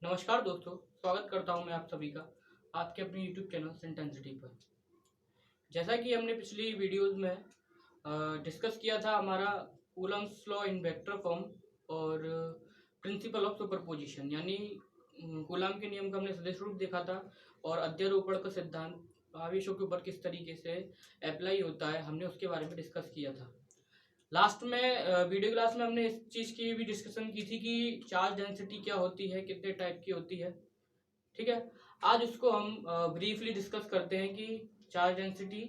नमस्कार दोस्तों, स्वागत करता हूं मैं आप सभी का आपके अपने YouTube चैनल सिंटेंसिटी पर। जैसा कि हमने पिछली वीडियोस में डिस्कस किया था हमारा Coulomb's law in vector form और प्रिंसिपल ऑफ सुपरपोजिशन, यानी कूलम के नियम का हमने सदिश रूप देखा था और अध्यारोपण का सिद्धांत आवेशों के ऊपर किस तरीके से अप्लाई होता है, हमने उसके बारे में डिस्कस किया था। लास्ट में वीडियो क्लास में हमने इस चीज़ की भी डिस्कशन की थी कि चार्ज डेंसिटी क्या होती है, कितने टाइप की होती है। ठीक है, आज उसको हम ब्रीफली डिस्कस करते हैं कि चार्ज डेंसिटी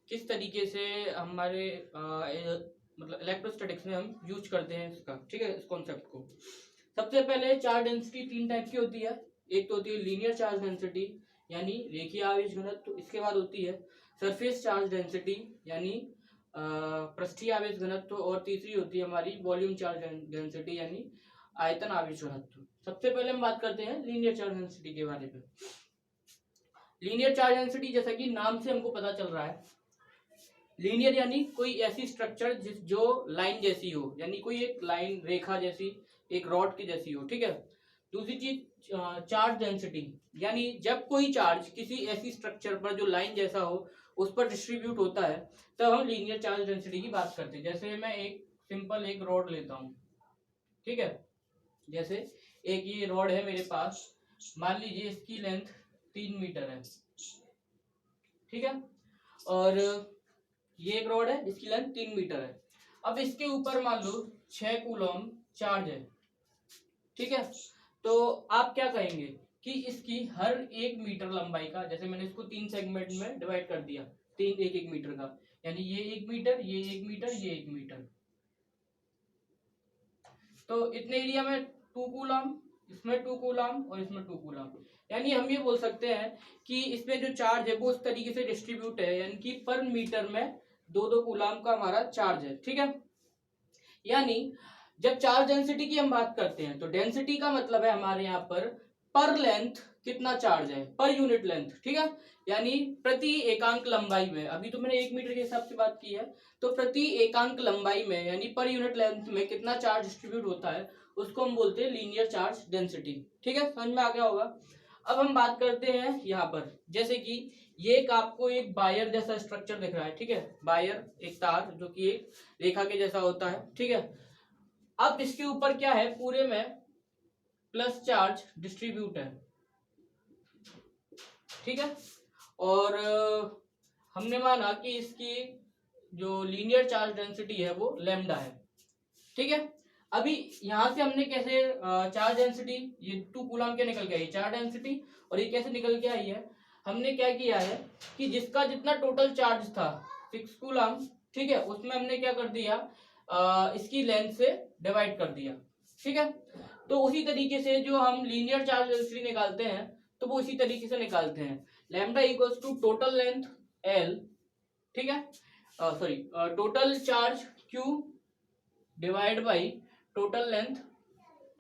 किस तरीके से हमारे मतलब इलेक्ट्रोस्टैटिक्स में हम यूज करते हैं इसका। ठीक है, इस कॉन्सेप्ट को सबसे पहले चार्ज डेंसिटी तीन टाइप की होती है। एक तो होती है लीनियर चार्ज डेंसिटी यानी रेखीय आवेश घनत्व, तो इसके बाद होती है सरफेस चार्ज डेंसिटी यानी पृष्ठीय आवेश घनत्व, और तीसरी होती है हमारी वॉल्यूम चार्ज डेंसिटी यानी आयतन आवेश घनत्व। सबसे पहले हम बात करते हैं लीनियर चार्ज डेंसिटी के बारे में। लीनियर चार्ज डेंसिटी जैसा कि नाम से हमको पता चल रहा है, लीनियर यानी कोई ऐसी स्ट्रक्चर जो लाइन जैसी हो, यानी कोई एक लाइन रेखा जैसी, एक रॉड की जैसी हो। ठीक है, दूसरी चीज चार्ज डेंसिटी यानी जब कोई चार्ज किसी ऐसी स्ट्रक्चर पर जो लाइन जैसा हो उस पर डिस्ट्रीब्यूट होता है तब हम लीनियर चार्ज डेंसिटी की बात करते हैं। जैसे मैं एक सिंपल एक रॉड लेता हूँ। ठीक है, जैसे एक ये रॉड है मेरे पास, मान लीजिए इसकी लेंथ 3 मीटर है। ठीक है, और ये एक रॉड है जिसकी लेंथ 3 मीटर है। अब इसके ऊपर मान लो 6 कूलम चार्ज है। ठीक है, तो आप क्या कहेंगे कि इसकी हर 1 मीटर लंबाई का, जैसे मैंने इसको 3 सेगमेंट में डिवाइड कर दिया, 3 1 मीटर का, यानी ये 1 मीटर, ये 1 मीटर, ये 1 मीटर, तो इतने एरिया में 2 कूलम, इसमें 2 कूलम और इसमें 2 कूलम। यानी हम ये बोल सकते हैं कि इसमें जो चार्ज है वो उस तरीके से डिस्ट्रीब्यूट है, यानी कि पर मीटर में 2-2 कूलम का हमारा चार्ज है। ठीक है, यानी जब चार्ज डेंसिटी की हम बात करते हैं तो डेंसिटी का मतलब है हमारे यहाँ पर लेंथ कितना चार्ज है, पर यूनिट लेंथ। ठीक है, यानी प्रति एकांक लंबाई में, अभी तो मैंने 1 मीटर के हिसाब से बात की है, तो प्रति एकांक लंबाई में यानी पर यूनिट लेंथ में कितना चार्ज डिस्ट्रीब्यूट होता है उसको हम बोलते हैं लीनियर चार्ज डेंसिटी। ठीक है, समझ में आ गया होगा। अब हम बात करते हैं यहाँ पर, जैसे कि ये एक आपको एक वायर जैसा स्ट्रक्चर दिख रहा है। ठीक है, वायर एक तार जो कि एक रेखा के जैसा होता है। ठीक है, अब इसके ऊपर क्या है, पूरे में प्लस चार्ज डिस्ट्रीब्यूट है। ठीक है, और हमने माना कि इसकी जो लीनियर चार्ज डेंसिटी है वो लैम्डा है। ठीक है, अभी यहां से हमने कैसे चार्ज डेंसिटी, ये 2 कूलम के निकल के आई चार्ज डेंसिटी, और ये कैसे निकल के आई है, हमने क्या किया है कि जिसका जितना टोटल चार्ज था 6 कूलम, ठीक है, उसमें हमने क्या कर दिया, इसकी लेंथ से डिवाइड कर दिया। ठीक है, तो उसी तरीके से जो हम लीनियर चार्ज डेंसिटी निकालते हैं तो वो इसी तरीके से निकालते हैं, lambda equals to total length L, ठीक है, sorry total charge Q divide by total length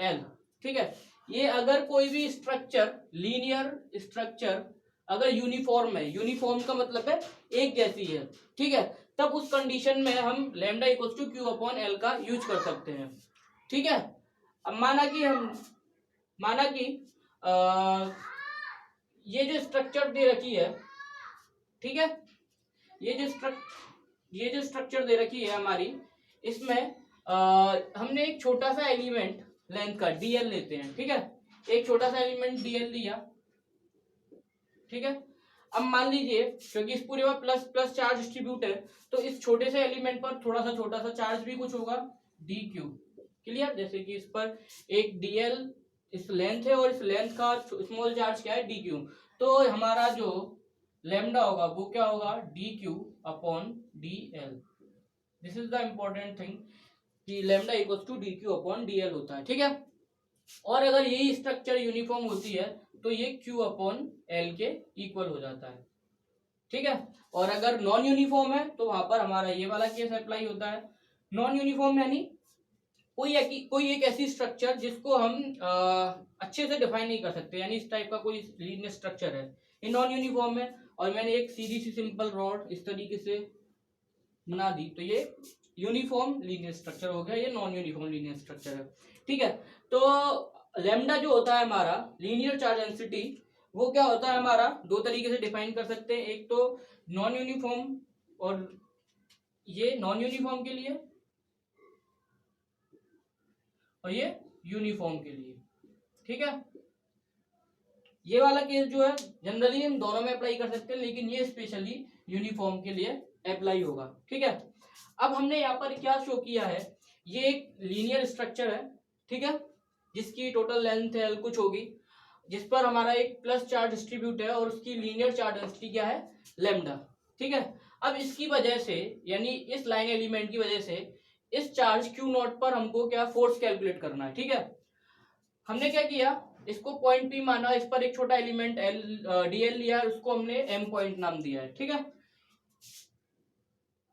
L. ठीक है, ये अगर कोई भी स्ट्रक्चर, लीनियर स्ट्रक्चर अगर यूनिफॉर्म है, यूनिफॉर्म का मतलब है एक जैसी है, ठीक है, तब उस कंडीशन में हम lambda equals to Q upon L का यूज कर सकते हैं। ठीक है, अब माना कि ये जो स्ट्रक्चर दे रखी है, ठीक है, ये जो स्ट्रक्चर दे रखी है हमारी, इसमें हमने एक छोटा सा एलिमेंट लेंथ का डीएल लेते हैं। ठीक है, एक छोटा सा एलिमेंट डीएल लिया। ठीक है, अब मान लीजिए क्योंकि इस पूरे में प्लस प्लस चार्ज डिस्ट्रीब्यूट है तो इस छोटे से एलिमेंट पर थोड़ा सा छोटा सा चार्ज भी कुछ होगा, डी क्यू। क्लियर, जैसे कि इस पर एक डीएल इस लेंथ है और इस लेंथ का स्मॉल चार्ज क्या है, डी क्यू, तो हमारा जो लैम्डा होगा वो क्या होगा, D Q upon D L. This is the important thing कि lambda equals to D Q upon D L होता है। ठीक है, और अगर यही स्ट्रक्चर यूनिफॉर्म होती है तो ये क्यू अपॉन एल के इक्वल हो जाता है। ठीक है, और अगर नॉन यूनिफॉर्म है तो वहां पर हमारा ये वाला केस अप्लाई होता है। नॉन यूनिफॉर्म यानी कोई एक ऐसी स्ट्रक्चर जिसको हम अच्छे से डिफाइन नहीं कर सकते, यानी इस टाइप का कोई लीनियर स्ट्रक्चर है, ये नॉन यूनिफॉर्म है, और मैंने एक सीधी सी सिंपल रॉड इस तरीके से बना दी तो ये यूनिफॉर्म लीनियर स्ट्रक्चर हो गया, ये नॉन यूनिफॉर्म लीनियर स्ट्रक्चर है। ठीक है, तो लेमडा जो होता है हमारा लीनियर चार्ज डेंसिटी, वो क्या होता है हमारा, दो तरीके से डिफाइन कर सकते हैं। एक तो नॉन यूनिफॉर्म, और ये नॉन यूनिफॉर्म के लिए और ये यूनिफॉर्म के लिए। ठीक है, ये वाला केस जो है जनरली हम दोनों में अप्लाई कर सकते हैं, लेकिन ये स्पेशली यूनिफॉर्म के लिए अप्लाई होगा। ठीक है, अब हमने यहाँ पर क्या शो किया है, ये एक लीनियर स्ट्रक्चर है, ठीक है, जिसकी टोटल लेंथ एल कुछ होगी, जिस पर हमारा एक प्लस चार्ज डिस्ट्रीब्यूट है और उसकी लीनियर चार्ज डेंसिटी क्या है, लेमडा। ठीक है, अब इसकी वजह से, यानी इस लाइन एलिमेंट की वजह से इस चार्ज क्यू नॉट पर हमको क्या फोर्स कैलकुलेट करना है। ठीक है, हमने क्या किया, इसको पॉइंट पी माना, इस पर एक छोटा एलिमेंट एल डी एल लिया, उसको हमने एम पॉइंट नाम दिया है। ठीक है,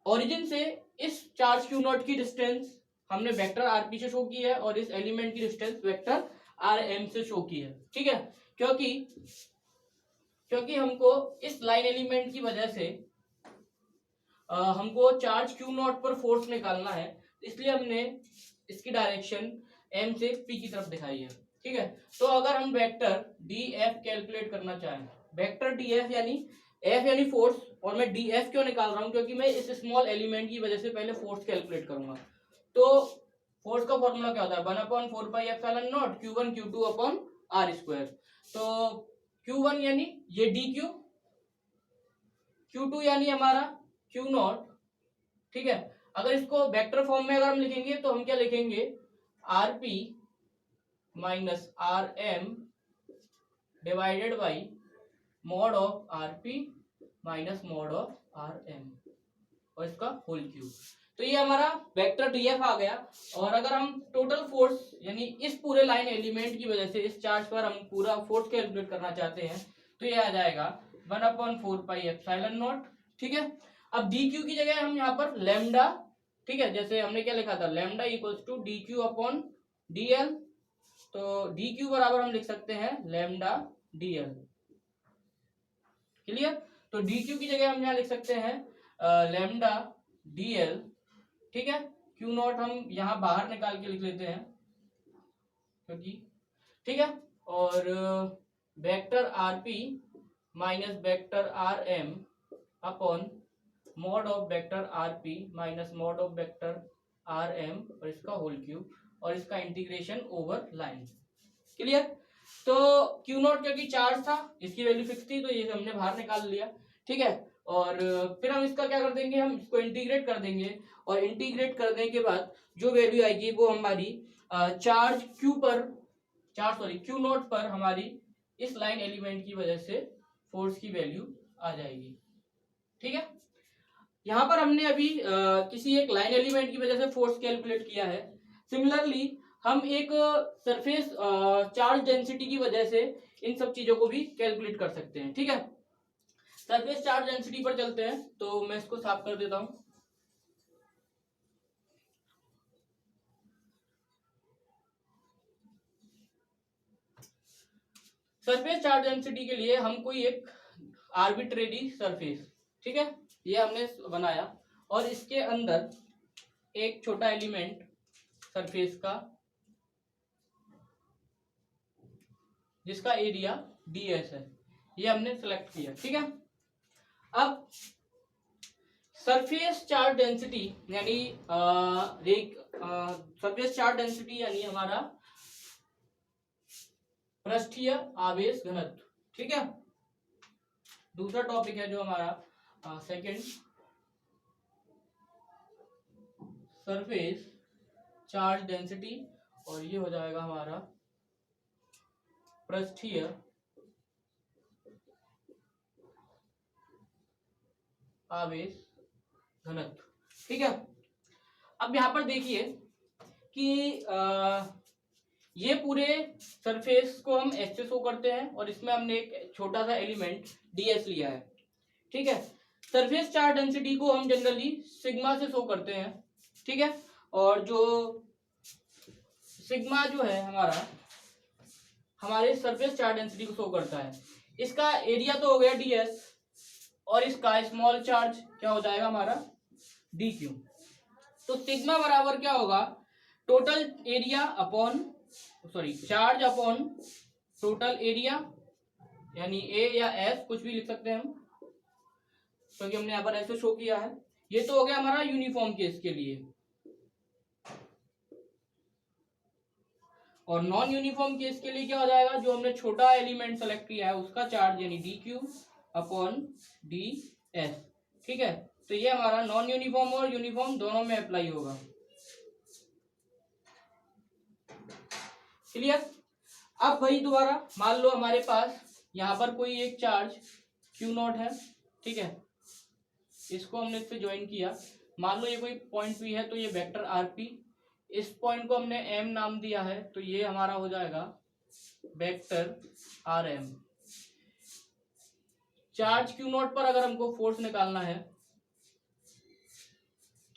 ओरिजिन से इस चार्ज क्यू नॉट की डिस्टेंस हमने वेक्टर आर पी से शो की है और इस एलिमेंट की डिस्टेंस वेक्टर आर एम से शो की है। ठीक है, क्योंकि हमको इस लाइन एलिमेंट की वजह से हमको चार्ज क्यू नॉट पर फोर्स निकालना है, इसलिए हमने इसकी डायरेक्शन एम से पी की तरफ दिखाई है। ठीक है, तो अगर हम वेक्टर डी एफ कैलकुलेट करना चाहें, वेक्टर डी एफ यानी फोर्स, और मैं डी एफ क्यों निकाल रहा हूं, क्योंकि मैं इस स्मॉल एलिमेंट की वजह से पहले फोर्स कैलकुलेट करूंगा। तो फोर्स का फॉर्मूला क्या होता है, 1/4πε0 Q1 Q2 upon R square. तो Q1 यानी ये डी क्यू, Q2 यानी हमारा क्यू नॉट। ठीक है, अगर इसको वेक्टर फॉर्म में अगर हम लिखेंगे तो हम क्या लिखेंगे, R P minus R M divided by mod of R P minus mod of R M, और इसका होल क्यूब। तो ये हमारा वेक्टर डीएफ आ गया। और अगर हम टोटल फोर्स यानी इस पूरे लाइन एलिमेंट की वजह से इस चार्ज पर हम पूरा फोर्स कैलकुलेट करना चाहते हैं, तो ये आ जाएगा 1/4πε0। ठीक है, अब डी क्यू की जगह हम यहाँ पर लेमडा, ठीक है, जैसे हमने क्या लिखा था, lambda equals to D Q upon D L. तो डी क्यू बराबर हम लिख सकते हैं लेमडा डी एल। क्लियर, तो डी क्यू की जगह हम यहाँ लिख सकते हैं लेमडा डी एल। ठीक है, क्यू नॉट हम यहाँ बाहर निकाल के लिख लेते हैं, क्योंकि ठीक है, और vector R P minus vector R M upon mod of vector R P minus mod of vector R M, और इसका होल क्यूब, और इसका इंटीग्रेशन ओवर लाइन। क्लियर, तो क्यू नॉट क्योंकि चार्ज था, इसकी वैल्यू फिक्स थी, तो ये हमने बाहर निकाल लिया। ठीक है, और फिर हम इसका क्या कर देंगे, हम इसको इंटीग्रेट कर देंगे, और इंटीग्रेट करने के बाद जो वैल्यू आएगी वो हमारी चार्ज क्यू नॉट पर हमारी इस लाइन एलिमेंट की वजह से फोर्स की वैल्यू आ जाएगी। ठीक है, यहाँ पर हमने अभी किसी एक लाइन एलिमेंट की वजह से फोर्स कैलकुलेट किया है। सिमिलरली हम एक सरफेस चार्ज डेंसिटी की वजह से इन सब चीजों को भी कैलकुलेट कर सकते हैं। ठीक है, सरफेस चार्ज डेंसिटी पर चलते हैं, तो मैं इसको साफ कर देता हूं। सरफेस चार्ज डेंसिटी के लिए हम कोई एक आर्बिट्रेरी सरफेस, ठीक है, ये हमने बनाया, और इसके अंदर एक छोटा एलिमेंट सरफेस का जिसका एरिया ds है, ये हमने सेलेक्ट किया। ठीक है, अब सरफेस चार्ज डेंसिटी यानी सरफेस चार्ज डेंसिटी यानी हमारा पृष्ठीय आवेश घनत्व। ठीक है, दूसरा टॉपिक है जो हमारा सेकंड, सरफेस चार्ज डेंसिटी, और ये हो जाएगा हमारा पृष्ठीय आवेश घनत्व। ठीक है, अब यहां पर देखिए कि ये पूरे सरफेस को हम एच से शो करते हैं, और इसमें हमने एक छोटा सा एलिमेंट ds लिया है। ठीक है, सरफेस चार्ज डेंसिटी को हम जनरली सिग्मा से शो करते हैं। ठीक है, और जो सिग्मा जो है हमारे सरफेस चार्ज डेंसिटी को शो करता है। इसका एरिया तो हो गया ds, और इसका स्मॉल चार्ज क्या हो जाएगा हमारा dq। तो सिग्मा बराबर क्या होगा, total area upon charge upon total area, यानी ए या एस कुछ भी लिख सकते हैं हम, क्योंकि हमने यहाँ पर ऐसे शो किया है। ये तो हो गया हमारा यूनिफॉर्म केस के लिए। और नॉन यूनिफॉर्म केस के लिए क्या हो जाएगा, जो हमने छोटा एलिमेंट सेलेक्ट किया है उसका चार्ज यानी D Q upon D S. ठीक है, तो ये हमारा नॉन यूनिफॉर्म और यूनिफॉर्म दोनों में अप्लाई होगा। क्लियर। अब वही दोबारा मान लो हमारे पास यहाँ पर कोई एक चार्ज क्यू नॉट है, ठीक है, इसको हमने इससे ज्वाइन किया। मान लो ये कोई पॉइंट पी है, तो ये वेक्टर आर पी, इस पॉइंट को हमने एम नाम दिया है, तो ये हमारा हो जाएगा vector R M. Charge Q naught पर अगर हमको फोर्स निकालना है,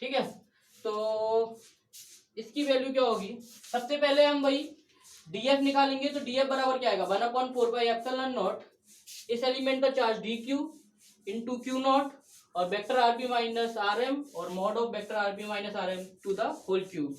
ठीक है, तो इसकी वैल्यू क्या होगी, सबसे पहले हम वही डीएफ निकालेंगे। तो डीएफ बराबर क्या आएगा, 1/4 इस एलिमेंट का charge D Q into Q naught और vector RP minus R M और mod of vector RP minus R M to the whole cube.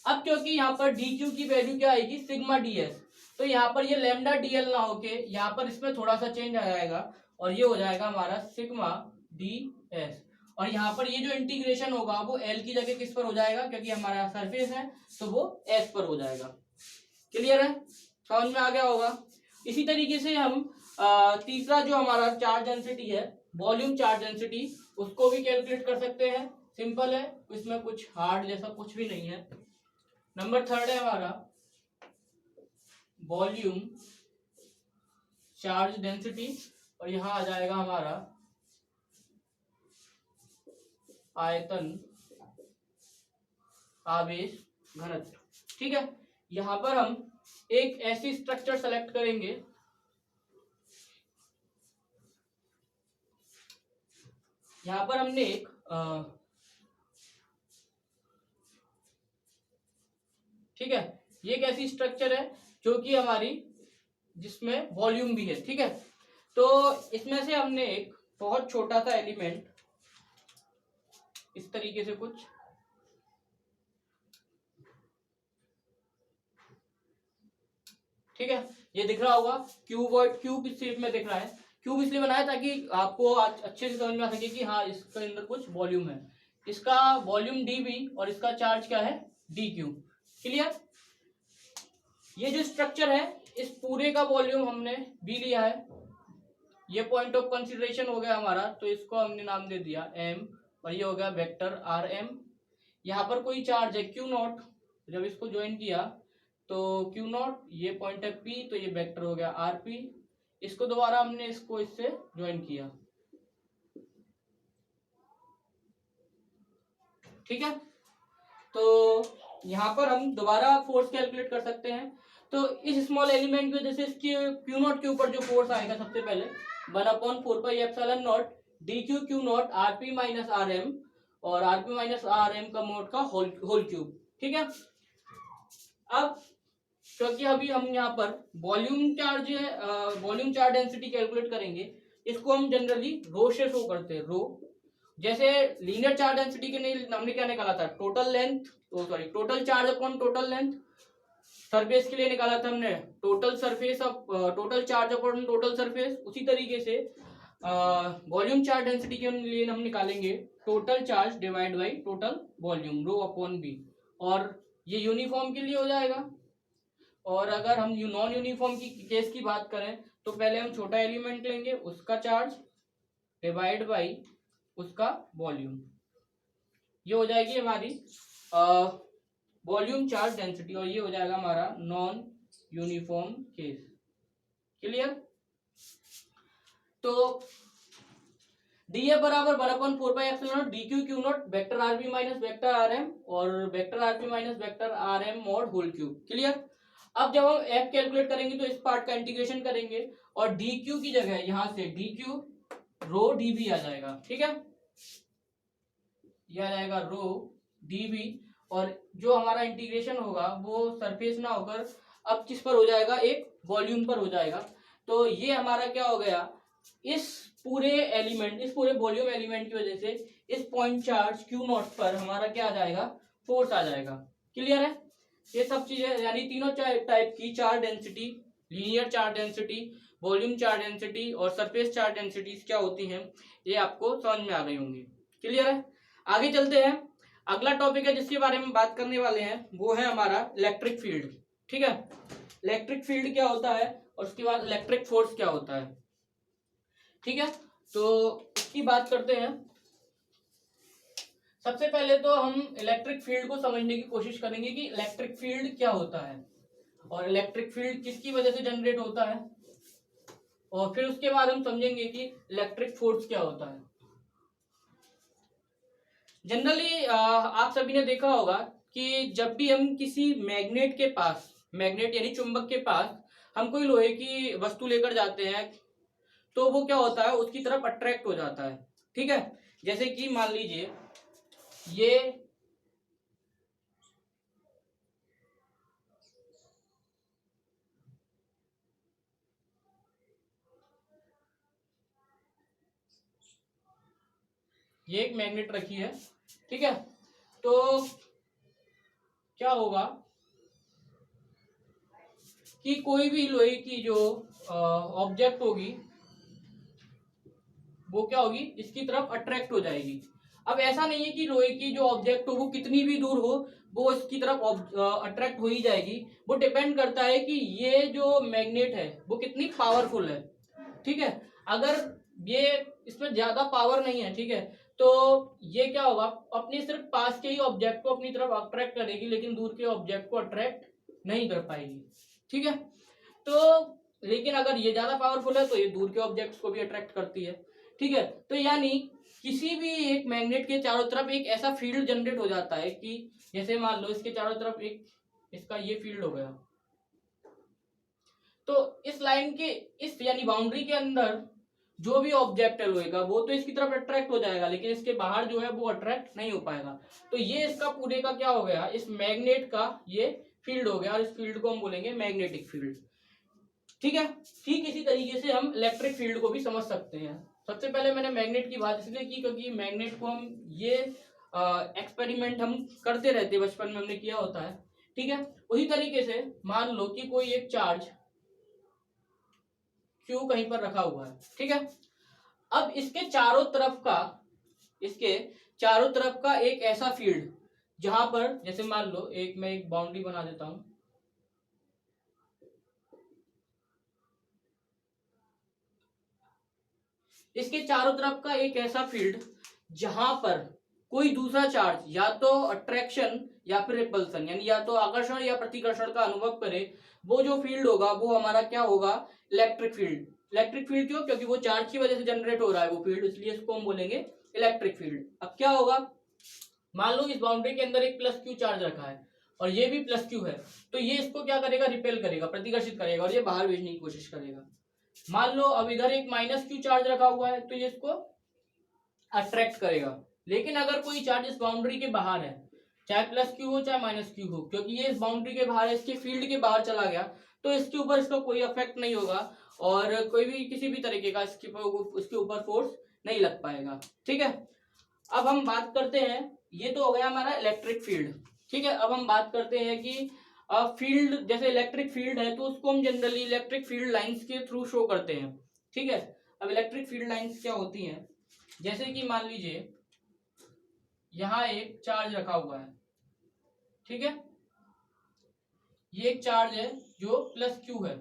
अब क्योंकि यहाँ पर डी क्यू की वैल्यू क्या आएगी, सिग्मा डी एस, तो यहाँ पर ये लेमडा डी एल ना होके यहाँ पर इसमें थोड़ा सा चेंज आ जाएगा और ये हो जाएगा हमारा सिग्मा डी एस। और यहाँ पर ये जो इंटीग्रेशन होगा वो एल की जगह किस पर हो जाएगा, क्योंकि हमारा सरफेस है तो वो एस पर हो जाएगा। क्लियर है, समझ में आ गया होगा। इसी तरीके से हम तीसरा जो हमारा चार्ज डेंसिटी है, वॉल्यूम चार्ज डेंसिटी, उसको भी कैलकुलेट कर सकते हैं। सिंपल है, इसमें कुछ हार्ड जैसा कुछ भी नहीं है। नंबर 3 है हमारा वॉल्यूम चार्ज डेंसिटी और यहाँ आ जाएगा हमारा आयतन आवेश घनत्व। ठीक है, यहाँ पर हम एक ऐसी स्ट्रक्चर सेलेक्ट करेंगे, यहाँ पर हमने एक ठीक है, ये एक ऐसी स्ट्रक्चर है जो कि हमारी जिसमें वॉल्यूम भी है। ठीक है, तो इसमें से हमने एक बहुत छोटा सा एलिमेंट इस तरीके से कुछ ठीक है, ये दिख रहा होगा क्यूब शेप में दिख रहा है। क्यूब इसलिए बनाया ताकि आपको अच्छे से समझ में आ सके कि हाँ इसके अंदर कुछ वॉल्यूम है। इसका वॉल्यूम डी बी और इसका चार्ज क्या है, डी क्यू। क्लियर। ये जो स्ट्रक्चर है इस पूरे का वॉल्यूम हमने बी लिया है, ये पॉइंट ऑफ कंसिडरेशन हो गया हमारा, तो इसको हमने नाम दे दिया एम और ये हो गया वेक्टर आर एम। यहाँ पर कोई चार्ज है क्यू नॉट, जब इसको ज्वाइन किया तो क्यू नॉट, ये पॉइंट है पी, तो ये वेक्टर हो गया आर पी। इसको दोबारा हमने इसको इससे ज्वाइन किया। ठीक है, तो यहाँ पर हम दोबारा फोर्स कैलकुलेट कर सकते हैं। तो इस स्मॉल एलिमेंट की वजह से इसके क्यू नॉट के ऊपर जो फोर्स आएगा, सबसे पहले 1/4 D Q Q naught R P minus R M और R P minus R M का मोड का होल क्यूब। ठीक है, अब क्योंकि अभी हम यहाँ पर वॉल्यूम चार्ज डेंसिटी कैलकुलेट करेंगे, इसको हम जनरली रो से शो करते हैं। रो जैसे लीनियर चार्ज डेंसिटी के लिए हमने क्या निकाला था, total charge upon total length. Surface के लिए निकाला था हमने total charge upon total surface. उसी तरीके से वॉल्यूम चार्ज डेंसिटी के लिए हम निकालेंगे total charge divide by total volume, rho upon B. और ये यूनिफॉर्म के लिए हो जाएगा। और अगर हम नॉन यूनिफॉर्म की केस की बात करें तो पहले हम छोटा एलिमेंट लेंगे, उसका चार्ज डिवाइड बाई उसका वॉल्यूम, ये हो जाएगी हमारी वॉल्यूम चार्ज डेंसिटी और ये हो जाएगा हमारा नॉन यूनिफॉर्म केस। क्लियर। तो डी एफ बराबर 1/4 D Q Q naught vector R B minus vector R M और vector R B minus vector R M mod whole cube. Clear. अब जब हम एफ कैलकुलेट करेंगे तो इस पार्ट का इंटीग्रेशन करेंगे और डी क्यू की जगह यहां से D Q rho D B आ जाएगा। ठीक है, यह आ जाएगा रो डी बी और जो हमारा इंटीग्रेशन होगा वो सरफेस ना होकर अब किस पर हो जाएगा, एक वॉल्यूम पर हो जाएगा। तो ये हमारा क्या हो गया, इस पूरे वॉल्यूम एलिमेंट की वजह से इस पॉइंट चार्ज क्यू नॉट पर हमारा क्या आ जाएगा, फोर्स आ जाएगा। क्लियर है। ये सब चीजें यानी तीनों टाइप की charge density, linear charge density, volume charge density और सरफेस चार्ज डेंसिटी क्या होती हैं, ये आपको समझ में आ गई होंगी। क्लियर है? आगे चलते हैं। अगला टॉपिक है जिसके बारे में बात करने वाले हैं वो है हमारा इलेक्ट्रिक फील्ड। ठीक है, इलेक्ट्रिक फील्ड क्या होता है और उसके बाद इलेक्ट्रिक फोर्स क्या होता है। ठीक है, तो इसकी बात करते हैं। सबसे पहले तो हम इलेक्ट्रिक फील्ड को समझने की कोशिश करेंगे कि इलेक्ट्रिक फील्ड क्या होता है और इलेक्ट्रिक फील्ड किसकी वजह से जनरेट होता है, और फिर उसके बाद हम समझेंगे कि इलेक्ट्रिक फोर्स क्या होता है। जनरली आप सभी ने देखा होगा कि जब भी हम किसी मैग्नेट के पास, मैग्नेट यानी चुंबक के पास हम कोई लोहे की वस्तु लेकर जाते हैं तो वो क्या होता है, उसकी तरफ अट्रैक्ट हो जाता है। ठीक है, जैसे कि मान लीजिए ये एक मैग्नेट रखी है। ठीक है, तो क्या होगा कि कोई भी लोहे की जो ऑब्जेक्ट होगी वो क्या होगी, इसकी तरफ अट्रैक्ट हो जाएगी। अब ऐसा नहीं है कि लोहे की जो ऑब्जेक्ट हो वो कितनी भी दूर हो वो इसकी तरफ अट्रैक्ट हो ही जाएगी। वो डिपेंड करता है कि ये जो मैग्नेट है वो कितनी पावरफुल है। ठीक है, अगर ये इसमें ज्यादा पावर नहीं है, ठीक है, तो ये क्या होगा, अपने सिर्फ पास के ही ऑब्जेक्ट को अपनी तरफ अट्रैक्ट करेगी लेकिन दूर के ऑब्जेक्ट को अट्रैक्ट नहीं कर पाएगी। ठीक है, तो लेकिन अगर ये ज्यादा पावरफुल है तो ये दूर के ऑब्जेक्ट्स को भी अट्रैक्ट करती है। ठीक है, तो यानी किसी भी एक मैग्नेट के चारों तरफ एक ऐसा फील्ड जनरेट हो जाता है कि जैसे मान लो इसके चारों तरफ एक इसका ये फील्ड हो गया, तो इस लाइन के इस यानी बाउंड्री के अंदर जो भी ऑब्जेक्ट है लोहे का वो तो इसकी तरफ अट्रैक्ट हो जाएगा लेकिन इसके बाहर जो है वो अट्रैक्ट नहीं हो पाएगा। तो ये इसका पूरे का क्या हो गया, इस मैग्नेट का ये फील्ड हो गया और इस फील्ड को हम बोलेंगे मैग्नेटिक फील्ड। ठीक है, ठीक इसी तरीके से हम इलेक्ट्रिक फील्ड को भी समझ सकते हैं। सबसे पहले मैंने मैग्नेट की बात इसलिए की क्योंकि मैग्नेट को हम ये एक्सपेरिमेंट हम करते रहते हैं, बचपन में हमने किया होता है। ठीक है, उसी तरीके से मान लो कि कोई एक चार्ज क्यू कहीं पर रखा हुआ है। ठीक है, अब इसके चारों तरफ का एक ऐसा फील्ड जहां पर जैसे मान लो मैं एक बाउंड्री बना देता हूं। इसके चारों तरफ का एक ऐसा फील्ड जहां पर कोई दूसरा चार्ज या तो अट्रैक्शन या फिर रिपल्सन यानी या तो आकर्षण या प्रतिकर्षण का अनुभव करे, वो जो फील्ड होगा वो हमारा क्या होगा, इलेक्ट्रिक फील्ड। इलेक्ट्रिक फील्ड क्यों, क्योंकि वो चार्ज की वजह से जनरेट हो रहा है वो फील्ड, इसलिए इसको हम बोलेंगे इलेक्ट्रिक फील्ड। अब क्या होगा, मान लो इस बाउंड्री के अंदर एक प्लस क्यू चार्ज रखा है और ये भी प्लस क्यू है, तो ये इसको क्या करेगा, रिपेल करेगा, प्रतिकर्षित करेगा और ये बाहर भेजने की कोशिश करेगा। मान लो अब इधर एक माइनस क्यू चार्ज रखा हुआ है तो ये इसको अट्रैक्ट करेगा। लेकिन अगर कोई चार्ज इस बाउंड्री के बाहर है, चाहे प्लस क्यू हो चाहे माइनस क्यू हो, क्योंकि ये इस बाउंड्री के बाहर है, इसके फील्ड के बाहर चला गया, तो इसके ऊपर इसका कोई इफेक्ट नहीं होगा और कोई भी किसी भी तरीके का इसके ऊपर फोर्स नहीं लग पाएगा। ठीक है, अब हम बात करते हैं, ये तो हो गया हमारा इलेक्ट्रिक फील्ड। ठीक है, अब हम बात करते हैं कि फील्ड, जैसे इलेक्ट्रिक फील्ड है तो उसको हम जनरली इलेक्ट्रिक फील्ड लाइंस के थ्रू शो करते हैं। ठीक है, अब इलेक्ट्रिक फील्ड लाइंस क्या होती हैं, जैसे कि मान लीजिए यहां एक चार्ज रखा हुआ है। ठीक है, ये एक चार्ज है जो प्लस क्यू है,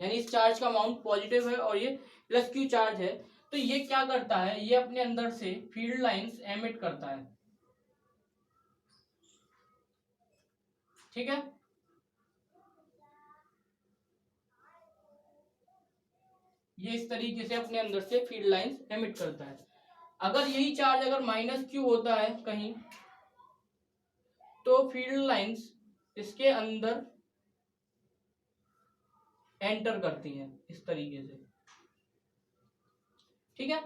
यानी इस चार्ज का अमाउंट पॉजिटिव है और ये प्लस क्यू चार्ज है। तो ये क्या करता है, ये अपने अंदर से फील्ड लाइंस एमिट करता है। ठीक है, ये इस तरीके से अपने अंदर से फील्ड लाइंस एमिट करता है। अगर यही चार्ज अगर माइनस क्यू होता है कहीं, तो फील्ड लाइंस इसके अंदर एंटर करती हैं इस तरीके से। ठीक है,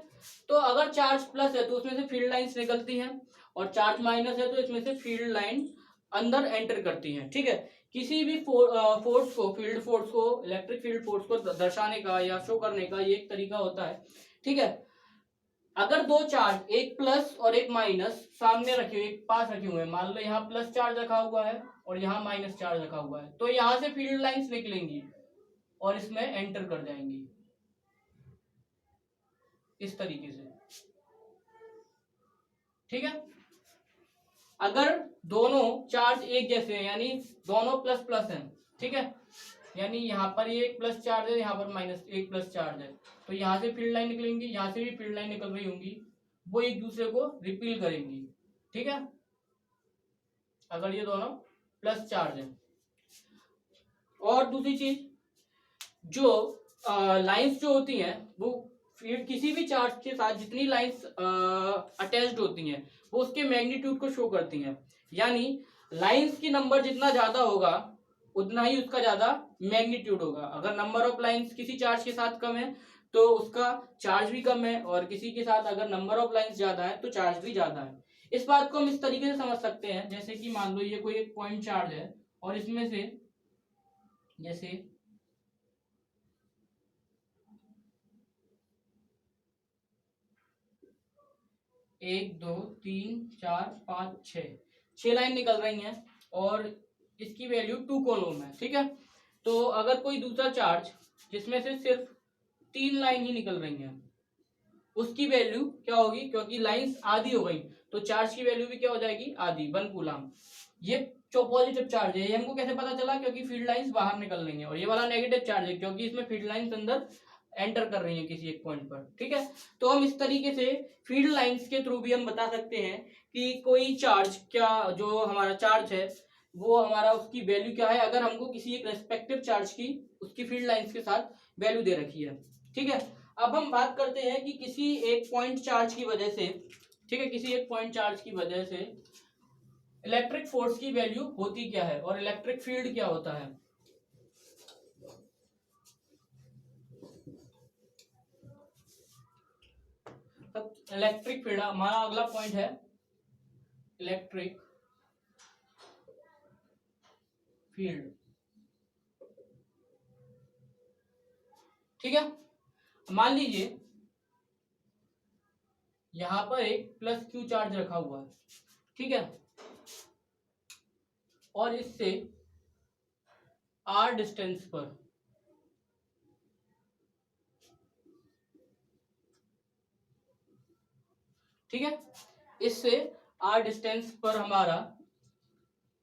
तो अगर चार्ज प्लस है तो उसमें से फील्ड लाइंस निकलती हैं और चार्ज माइनस है तो इसमें से फील्ड लाइन अंदर एंटर करती हैं। ठीक है, किसी भी फोर्स को, फील्ड फोर्स को, इलेक्ट्रिक फील्ड फोर्स को दर्शाने का या शो करने का ये एक तरीका होता है। ठीक है, अगर दो चार्ज एक प्लस और एक माइनस सामने रखे हुए, एक पास रखे हुए हैं, मान लो यहाँ प्लस चार्ज रखा हुआ है और यहाँ माइनस चार्ज रखा हुआ है, तो यहाँ से फील्ड लाइंस निकलेंगी और इसमें एंटर कर जाएंगी इस तरीके से। ठीक है, अगर दोनों चार्ज एक जैसे हैं यानी दोनों प्लस प्लस हैं, ठीक है, यानी यहाँ पर ये एक प्लस चार्ज है, यहाँ पर माइनस एक प्लस चार्ज है, तो यहाँ से फील्ड लाइन निकलेंगी, यहाँ से भी फील्ड लाइन निकल रही होंगी, वो एक दूसरे को रिपील करेंगी। ठीक है, अगर ये दोनों प्लस चार्ज है। और दूसरी चीज, जो लाइंस जो होती हैं वो किसी भी चार्ज के साथ जितनी लाइंस अटैच्ड होती हैं वो उसके मैग्नीट्यूड को शो करती हैं, यानी लाइंस की नंबर जितना ज्यादा होगा उतना ही उसका ज्यादा मैग्नीट्यूड होगा। अगर नंबर ऑफ लाइंस किसी चार्ज के साथ कम है तो उसका चार्ज भी कम है, और किसी के साथ अगर नंबर ऑफ लाइंस ज्यादा है तो चार्ज भी ज्यादा है। इस बात को हम इस तरीके से समझ सकते हैं, जैसे कि मान लो ये कोई एक पॉइंट चार्ज है और इसमें से जैसे 1 2 3 4 5 6 लाइन निकल रही हैं और इसकी वैल्यू 2 कोलोम है। ठीक है, तो अगर कोई दूसरा चार्ज जिसमें से सिर्फ 3 लाइन ही निकल रही हैं उसकी वैल्यू क्या होगी, क्योंकि लाइंस आधी हो गई तो चार्ज की वैल्यू भी क्या हो जाएगी, आधी, 1 कूलम। ये जो पॉजिटिव चार्ज है ये हमको कैसे पता चला, क्योंकि फील्ड लाइंस बाहर निकल रही हैं, और ये वाला नेगेटिव चार्ज है क्योंकि इसमें फील्ड लाइंस अंदर एंटर कर रही है किसी एक पॉइंट पर। ठीक है, तो हम इस तरीके से फील्ड लाइंस के थ्रू भी हम बता सकते हैं कि कोई चार्ज क्या, जो हमारा चार्ज है वो हमारा उसकी वैल्यू क्या है, अगर हमको किसी एक रेस्पेक्टिव चार्ज की उसकी फील्ड लाइंस के साथ वैल्यू दे रखी है। ठीक है, अब हम बात करते हैं कि किसी एक पॉइंट चार्ज की वजह से, ठीक है, किसी एक पॉइंट चार्ज की वजह से इलेक्ट्रिक फोर्स की वैल्यू होती क्या है और इलेक्ट्रिक फील्ड क्या होता है। इलेक्ट्रिक फील्ड हमारा अगला पॉइंट है, इलेक्ट्रिक फील्ड। ठीक है, मान लीजिए यहां पर एक प्लस क्यू चार्ज रखा हुआ है, ठीक है, और इससे आर डिस्टेंस पर ठीक है, इससे आर डिस्टेंस पर हमारा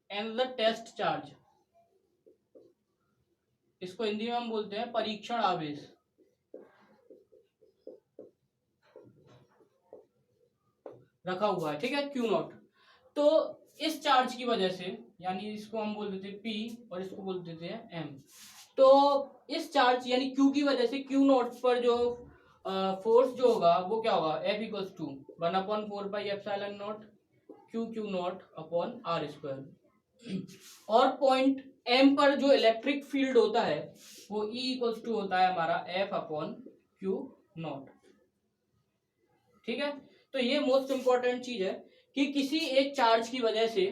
एनदर टेस्ट चार्ज, इसको हिंदी में हम बोलते हैं परीक्षण आवेश, रखा हुआ है। ठीक है, क्यू नॉट। तो इस चार्ज की वजह से, यानी इसको हम बोल देते हैं पी और इसको बोल देते हैं एम, तो इस चार्ज यानी क्यू की वजह से क्यू नॉट पर जो फोर्स जो होगा वो क्या होगा, F equals to 1/4πε0 Q naught upon R square. और पॉइंट एम पर जो इलेक्ट्रिक फील्ड होता है वो ई इक्वल्स टू होता है हमारा एफ अपॉन क्यू नॉट। ठीक है, तो ये मोस्ट इंपॉर्टेंट चीज है कि किसी एक चार्ज की वजह से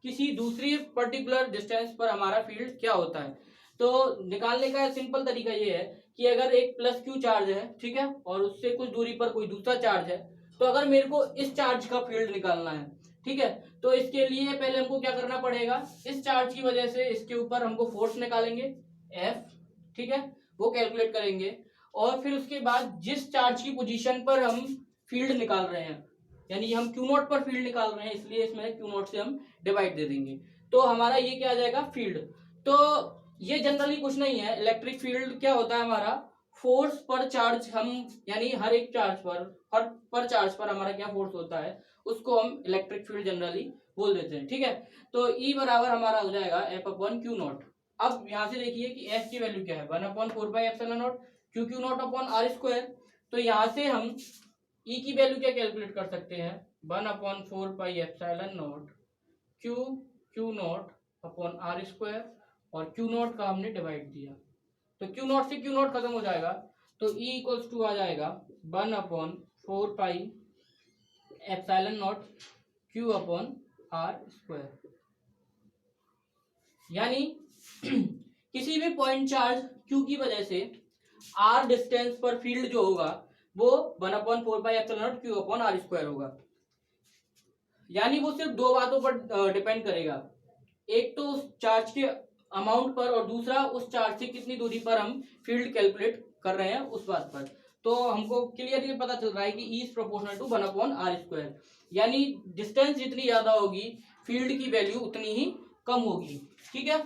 किसी दूसरी पर्टिकुलर डिस्टेंस पर हमारा फील्ड क्या होता है। तो निकालने का सिंपल तरीका ये है कि अगर एक प्लस क्यू चार्ज है, ठीक है, और उससे कुछ दूरी पर कोई दूसरा चार्ज है, तो अगर मेरे को इस चार्ज का फील्ड निकालना है, ठीक है, तो इसके लिए पहले हमको क्या करना पड़ेगा, इस चार्ज की वजह से इसके ऊपर हमको फोर्स निकालेंगे एफ, ठीक है, वो कैलकुलेट करेंगे, और फिर उसके बाद जिस चार्ज की पोजीशन पर हम फील्ड निकाल रहे हैं, यानी हम क्यू नॉट पर फील्ड निकाल रहे हैं, इसलिए इसमें क्यू नॉट से हम डिवाइड दे देंगे, तो हमारा ये क्या आ जाएगा, फील्ड। तो ये जनरली कुछ नहीं है, इलेक्ट्रिक फील्ड क्या होता है हमारा, फोर्स पर चार्ज, हम यानी हर एक चार्ज पर, हर पर चार्ज पर हमारा क्या फोर्स होता है उसको हम इलेक्ट्रिक फील्ड जनरली बोल देते हैं। ठीक है, तो ई बराबर हमारा हो जाएगा एफ अपॉन क्यू नॉट। अब यहाँ से देखिए कि एफ की वैल्यू क्या है, 1/4πε0 Q naught upon R square. तो यहाँ से हम ई की वैल्यू क्या कैलकुलेट कर सकते हैं, 1/4πε0 Q naught upon R square, और क्यू नॉट का हमने डिवाइड दिया, तो क्यू नॉट से क्यू नॉट खत्म हो जाएगा, तो ई इक्वल्स टू आ जाएगा 1/4πε0 क्यू अपॉन आर स्क्वायर। यानी किसी भी पॉइंट चार्ज क्यू की वजह से आर डिस्टेंस पर फील्ड जो होगा वो 1/4πε0 क्यू अपॉन आर स्क्वायर होगा। यानी वो सिर्फ दो बातों पर डिपेंड करेगा, एक तो उस चार्ज के अमाउंट पर और दूसरा उस चार्ज से कितनी दूरी पर हम फील्ड कैलकुलेट कर रहे हैं उस बात पर। तो हमको क्लियरली पता चल रहा है कि E is proportional to 1/r², यानी डिस्टेंस जितनी ज्यादा होगी फील्ड की वैल्यू उतनी ही कम होगी। ठीक है।